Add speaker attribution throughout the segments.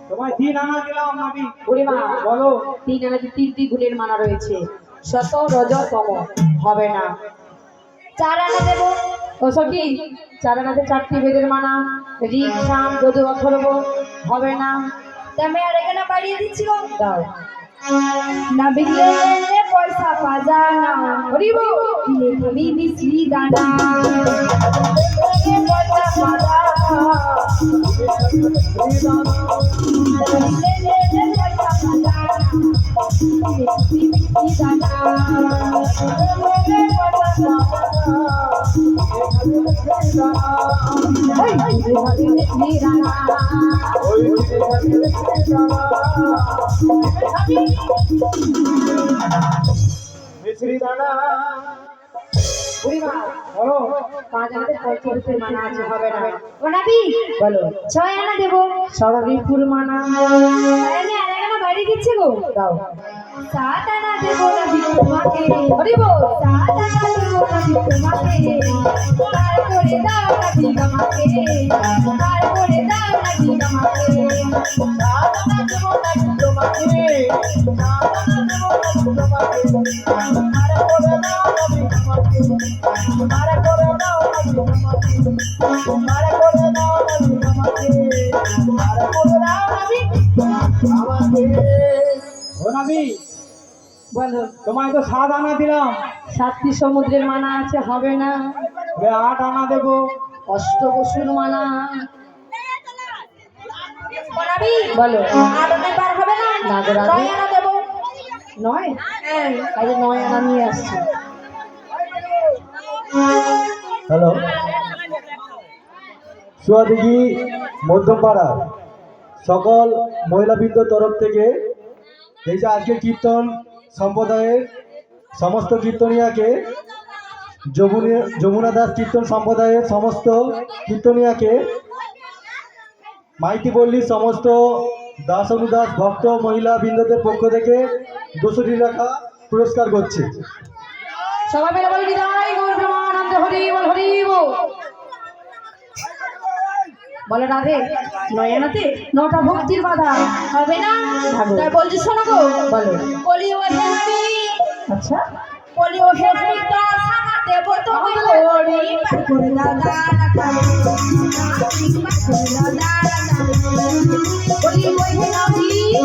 Speaker 1: তোমায় তিন আনা দিলাম নাবি।
Speaker 2: বুড়িমা
Speaker 1: বলো।
Speaker 2: তিন আনাতে তিনটি গুণের মানা রয়েছে, শত রজ তম হবে না। 4 আনা দেবো। ও সখী, 4 আনাতে 4টি বেদের মানা, ঋক সাম যদু অথর্ব হবে না।
Speaker 3: আমি আর এখানে বাড়িয়ে দিচ্ছি গো।
Speaker 2: দাও।
Speaker 3: না বিকলে পয়সা পাজানা
Speaker 2: হরিব
Speaker 3: খাবি মিশ্রি দানা পয়সা
Speaker 1: মিশ্রি দানা।
Speaker 2: বুড়িমা
Speaker 1: বলো।
Speaker 2: 5 আনাতে 45 মানা আছে, হবে না।
Speaker 3: ও নাবি
Speaker 2: বলো।
Speaker 3: 6 আনা দেবো।
Speaker 2: ষড়রিপুর মানা।
Speaker 3: আমি আর এখানে বাড়িয়ে দিচ্ছি গো।
Speaker 2: দাও।
Speaker 3: 7 আনা দেবো নাবি তোমাকে।
Speaker 2: হরিব
Speaker 3: 7 আনা দেবো নাবি তোমাকে। তারপরে দাও নাবি আমাকে। তারপরে দাও নাবি আমাকে।
Speaker 1: 7 আনা দেবো নাবি তোমাকে। 7 আনা দেবো নাবি তোমাকে। আরে করে দাও নাবি আমাকে। আরে করে দাও নাবি আমাকে। আরে করে দাও নাবি আমাকে। আরে করে দাও নাবি আমাকে। ও নাবি,
Speaker 2: বলো।
Speaker 1: তোমায় তো 7 আনা দিলাম।
Speaker 2: 7টি সমুদ্রের মানা আছে, হবে না।
Speaker 1: 8 আনা দেবো।
Speaker 2: অষ্টবসুর মানা।
Speaker 3: ও নাবি
Speaker 2: বলো।
Speaker 3: আর অনেক বার হবে না।
Speaker 2: না গো রাধে।
Speaker 3: 9 আনা দেবো।
Speaker 2: 9?
Speaker 3: হ্যাঁ।
Speaker 2: আরে 9 আনা নিয়ে আসছি।
Speaker 1: হ্যালো, সুয়াদিঘি মধ্যমপাড়া সকল মহিলাবৃন্দ তরফ থেকে এই যে আজকে কীর্তন সম্প্রদায়ের সমস্ত কীর্তনিয়াকে, যমুনা দাস কীর্তন সম্প্রদায়ের সমস্ত কীর্তনিয়াকে মাইতি পল্লীর সমস্ত দাস অনুদাস ভক্ত মহিলা বৃন্দদের পক্ষ থেকে 200 টাকা পুরস্কার করছে।
Speaker 2: সবাই মিলে বলি বিদায় গৌর প্রেমানন্দ হরি বল হরি বল। বলে রাধে 9 আনাতে 9টা ভক্তির বাধা,
Speaker 3: হবে না।
Speaker 2: ভাগো।
Speaker 3: তাই বলছি শোনো গো।
Speaker 2: বলো।
Speaker 3: বলি ও হে নাবি।
Speaker 2: আচ্ছা
Speaker 3: বলি ও হে নাবি তো সানা দেবো তো ওই ওড়ি পার করে দাদা না তালে। পার করে দাদা না তালে। বলি ও হে নাবি তো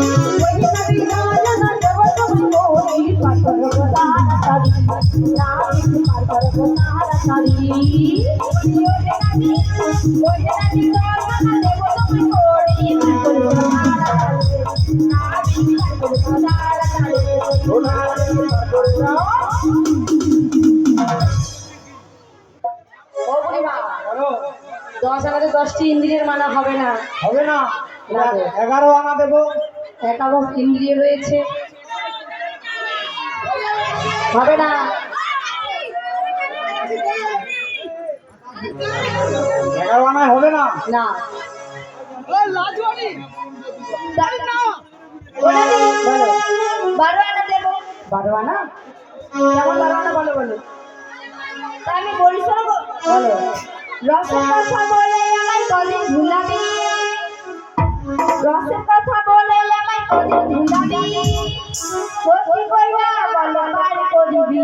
Speaker 3: সানা দেবো তো ওই ওড়ি পার করে দাদা না তালে। পার করে দাদা না তালে। বলি ও হে নাবি তো সানা দেবো তো ওই ওড়ি পার করে দাদা না তালে। পার করে দাদা না তালে।
Speaker 2: ও বুড়িমা 10 আনাতে 10টি ইন্দ্রিয়ের মানা, হবে না।
Speaker 1: হবে না।
Speaker 2: না গো।
Speaker 1: 11 আনা দেবো।
Speaker 2: 11 ইন্দ্রিয় রয়েছে, হবে না।
Speaker 1: 11 আনায় হবে না।
Speaker 2: না।
Speaker 3: বলো।
Speaker 2: বলো।
Speaker 3: 12 আনা দেবো।
Speaker 2: 12 আনা? কেমন 12 আনা বলো বলো।
Speaker 3: তা আমি বলি শোনো গো।
Speaker 2: বলো।
Speaker 3: রসের কথা বলে আমায় কদিন ভুলাবি। রসের কথা বলে আমায় কদিন ভুলাবি। সত্যি কইরা বলো কার করিবি।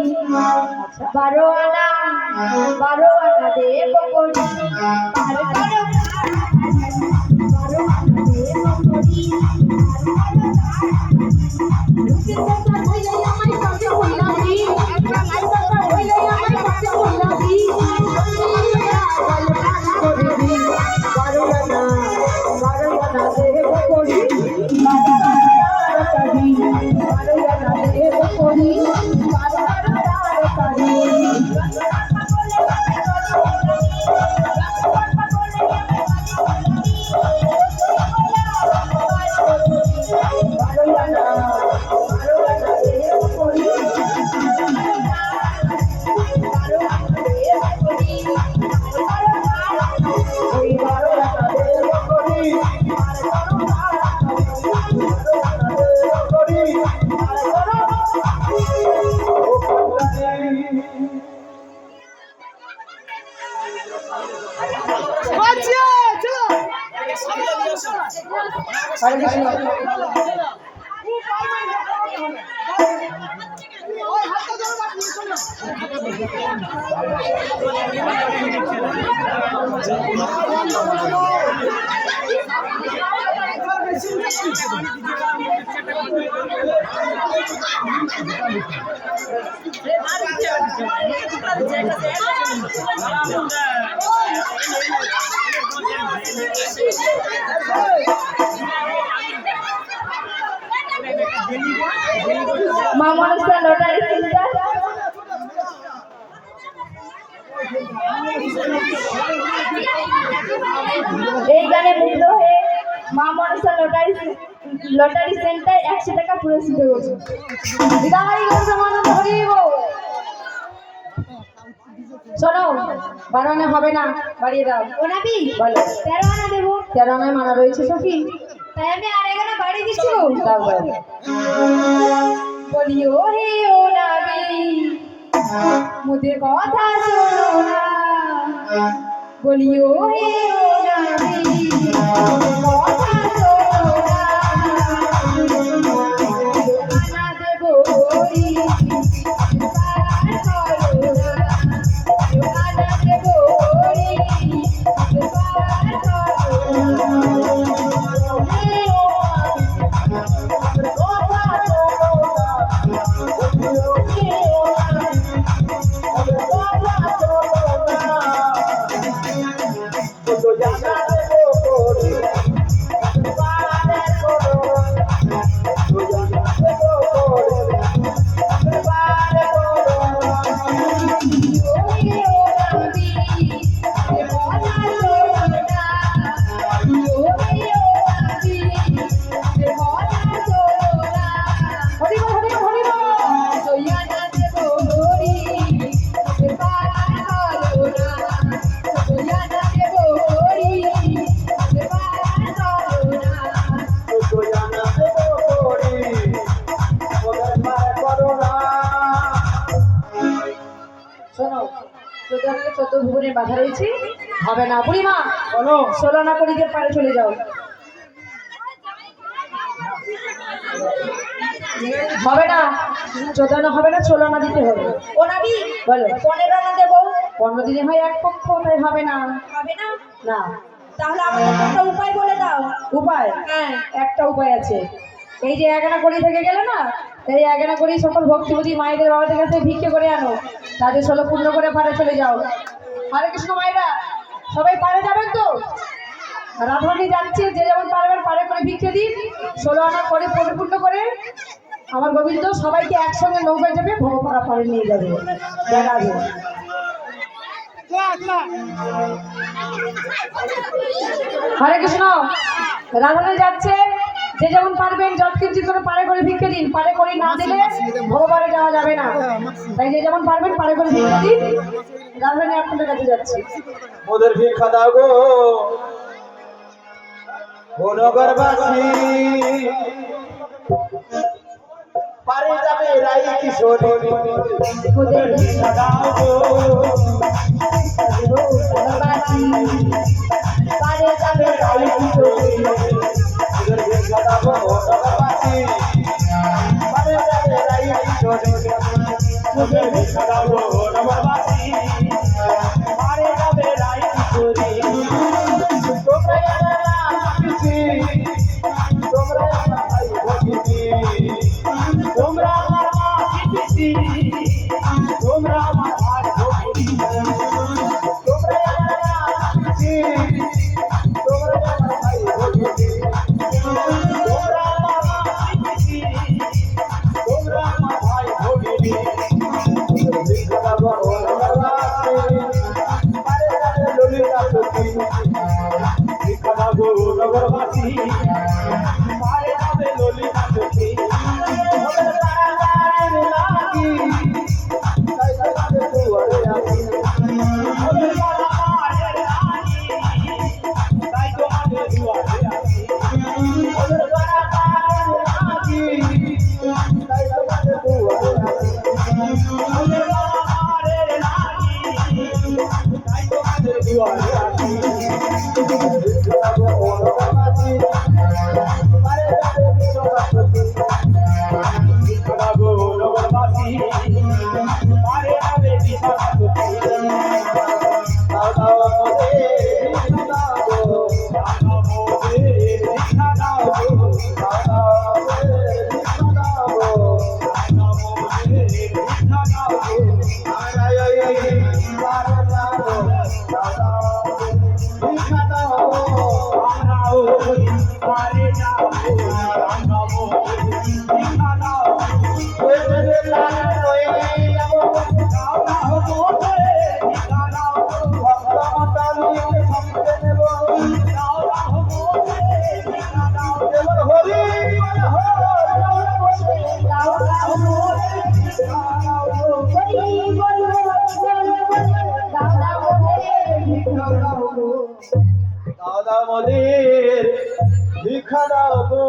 Speaker 3: 12 আনা দেবো করি। আর কারো 12 আনা দেবো করি। রসের কথা বলে আমায় কদিন ভুলাবি। রসের কথা বলে আমায় কদিন ভুলাবি। বারো আনা দেবো করি। মা মনসা লটারি সেন্টার এই গানে মুগ্ধ হয়ে মা মনসা লটারি সেন্টার 100 টাকা পুরস্কৃত করছে।
Speaker 2: বিদায় করছে মানব হরিব। শোনো, বাড়ানো হবে না, বাড়িয়ে দাও।
Speaker 3: ও নাবি
Speaker 2: বলো।
Speaker 3: 13 আনা দেবো।
Speaker 2: 13 আনায় মানা রয়েছে সখী।
Speaker 3: তাই আমি আর এখানে বাড়ি দিচ্ছি।
Speaker 2: দাও দাও।
Speaker 3: বলিও হে ও নাবি মোদের কথা শোনো না, বলিও হে ও নাবি মোদের কথা শোনো না, আনা দেবো হরি পার করো না, আনা দেবো হরি পার করো না, হে ও
Speaker 2: শোনো, 14 ভুবনের বাধা রয়েছে, হবে না। বুড়িমা
Speaker 1: বলো।
Speaker 2: 16 আনা করে দিয়ে পারে চলে যাও। হবে না, 14 আনা হবে না, 16 আনা দিতে হবে।
Speaker 3: ও নাবি
Speaker 2: বলো।
Speaker 3: 15 আনা দেবো।
Speaker 2: 15 দিনে হয় এক পক্ষ, তাই হবে না।
Speaker 3: হবে না?
Speaker 2: না,
Speaker 3: তাহলে আমাকে একটা উপায় বলে দাও।
Speaker 2: উপায়
Speaker 3: হ্যাঁ,
Speaker 2: একটা উপায় আছে। এই যে 11 কড়ি থেকে গেলে না, এই 11 কড়ি সকল ভক্তিপতি মায়েদের বাবাদের কাছে ভিক্ষে করে আনো, তাদের 16 পূর্ণ করে পারে চলে যাও। হরে কৃষ্ণ মায়েরা, সবাই পারে যাবেন তো? রাধারানী যাচ্ছে, যে যেমন পারবেন পারে করে ভিক্ষে দিন, 16 আনা করে পরিপূর্ণ করে আমার গোবিন্দ সবাইকে একসঙ্গে নৌকায় যাবে, ভবপাড়া পারে নিয়ে যাবে। দেখাবে। হরে কৃষ্ণ, রাধারানী যাচ্ছে, যে যেমন পারবেন যত কিঞ্চিত করে পারে করে ভিক্ষে দিন, পারে করে না দিলে ভবপারে যাওয়া যাবে না। তাই যে যেমন পারবেন পারে করে ভিক্ষে দিন। রাধারানী আপনাদের কাছে যাচ্ছে।
Speaker 1: ওদের ভিক্ষা দাও গো ও নগরবাসী, পারে যাবে রাই কিশোরী, ওদের ভিক্ষা দাও গো
Speaker 3: পারে যাবে রাই কিশোরী,
Speaker 1: ওদের ভিক্ষা দাও গো নগরবাসী, পারে যাবে রাই কিশোরী, ওদের ভিক্ষা দাও গো নগরবাসী, পারে যাবে রাই কিশোরী। তোমরা তোমরা ভাই ভগিনী, তোমরা আমার মা শিখেছি, তোমরা আমার ভাই ভগিনী, তোমরা আমার মা শিখেছি, তোমরা আমার ভাই ভগিনী, তোমরা আমার মা শিখেছি, তোমরা আমার ভাই ভগিনী। ভিক্ষা দাও পারে যাবে ললিতা সখী, ভিক্ষা দাও নগরবাসী, পারে যাবে ললিতা সখী, ওদের তারা যায় নাকি দাদা মোদের ভিক্ষা দাও গো।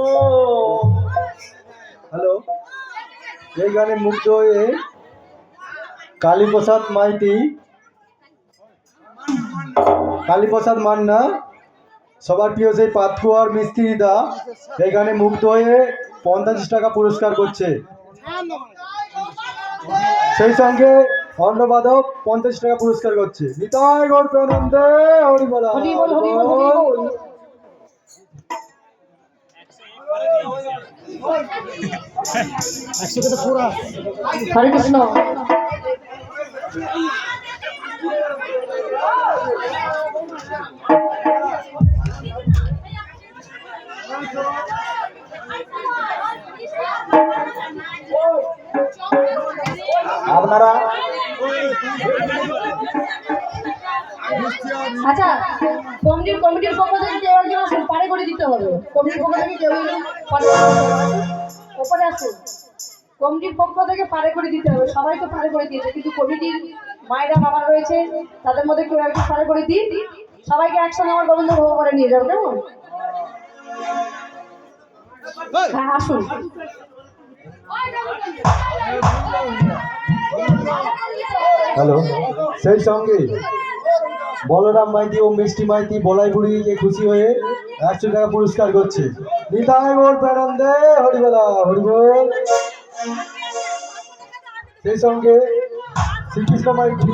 Speaker 1: হ্যালো, এই গানে মুগ্ধ হয়ে কালীপ্রসাদ মান্না, সবার প্রিয় সেই পাতকুয়ার মিস্ত্রি দা এই গানে মুগ্ধ হয়ে 50 টাকা পুরস্কার করছে। সেই সঙ্গে অন্নবাদক 50 টাকা পুরস্কার করছে। নিতাই গৌর প্রেমানন্দে হরি বল
Speaker 2: হরি বল, হরি বল, হরি বল। হরে কৃষ্ণ।
Speaker 1: আপনারা
Speaker 2: আচ্ছা, কমিটির পক্ষ থেকে কেউ একজন আসুন, পারে করে দিতে হবে। কমিটির পক্ষ থেকে কেউ ওপরে আসুন, কমিটির পক্ষ থেকে পারে করে দিতে হবে। সবাই তো পারে করে দিয়েছে, কিন্তু কমিটির মায়েরা বাবা রয়েছে, তাদের মধ্যে কেউ একজন পারে করে দিন। সবাইকে একসঙ্গে আমার গোবিন্দ ভোগ করে নিয়ে যাবো, কেমন? হ্যাঁ, আসুন।
Speaker 1: হ্যালো, সেই সঙ্গে বলরাম মাইতি ও মিষ্টি মাইতি বলাইগুড়িকে খুশি হয়ে 100 টাকা পুরস্কার করছে। নিতাই গৌর প্রেমানন্দে হরি বল, হরি বল। সেই সঙ্গে শ্রীকৃষ্ণ মাইতি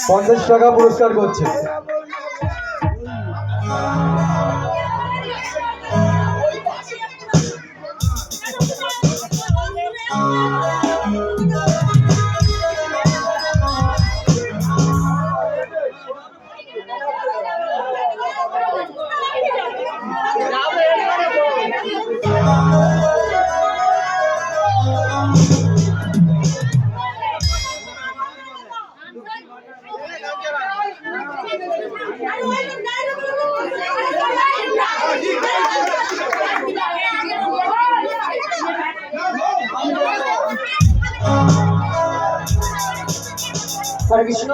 Speaker 1: 50 টাকা পুরস্কার করছে।
Speaker 2: হরে কৃষ্ণ।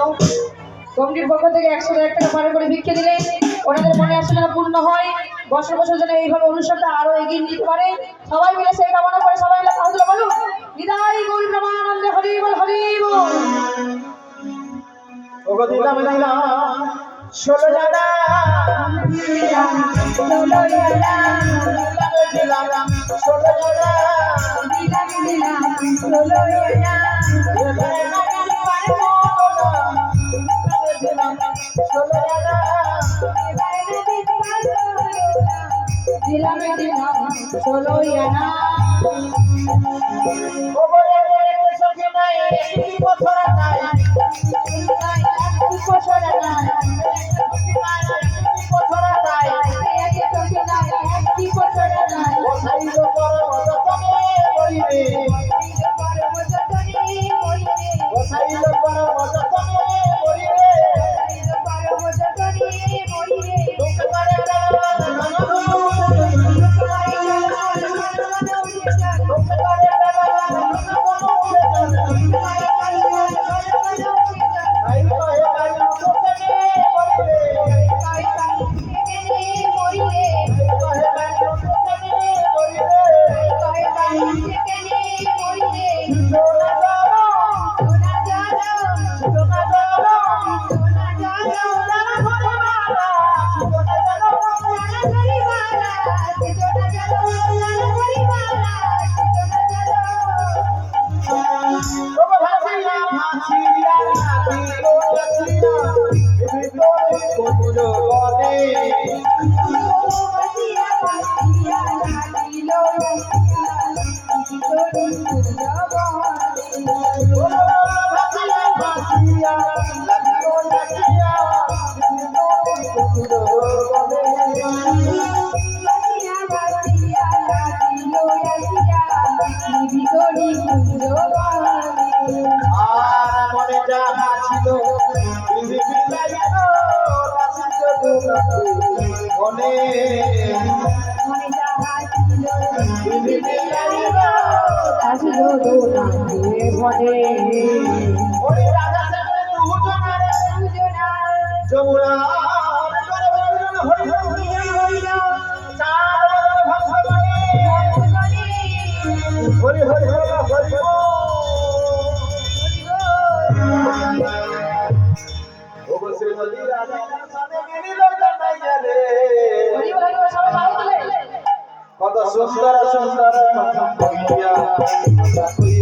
Speaker 2: কমিটির পক্ষ থেকে 101 টাকা পারে করে ভিক্ষে দিলেন। ওনাদের মনে আসলে যেন পূর্ণ হয়, বছর বছর যেন এইভাবে অনুষ্ঠানটা আরো এগিয়ে নিতে পারে, সবাই মিলে সেই কামনা করে সবাই মিলে কাজগুলো বলুন। নিতাই গৌর প্রেমানন্দে হরি বল, হরি বল।
Speaker 1: ওগো দিলাম দিলাম 16 জানা, দিলাম 16 জানা, দিলাম 16 জানা, দিলাম 16 জানা,
Speaker 3: Thank you. মনে যাহা ছিল
Speaker 2: আসিল দোনা ভরে
Speaker 1: ওরে রাজা সাগরে দুজনারে যমুনার জলে বললেন হরি হরি চার ভগবানে হরি হরি হরি ওগো শ্রীমতী রাধা সামনে গিরিল জানাইয়া রে কত সুন্দর সুন্দর কথা কইয়া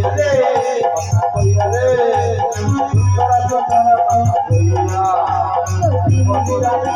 Speaker 1: রে কথা কইয়া রে সুন্দর সুন্দর কথা কইয়া শ্রীমতী রাধা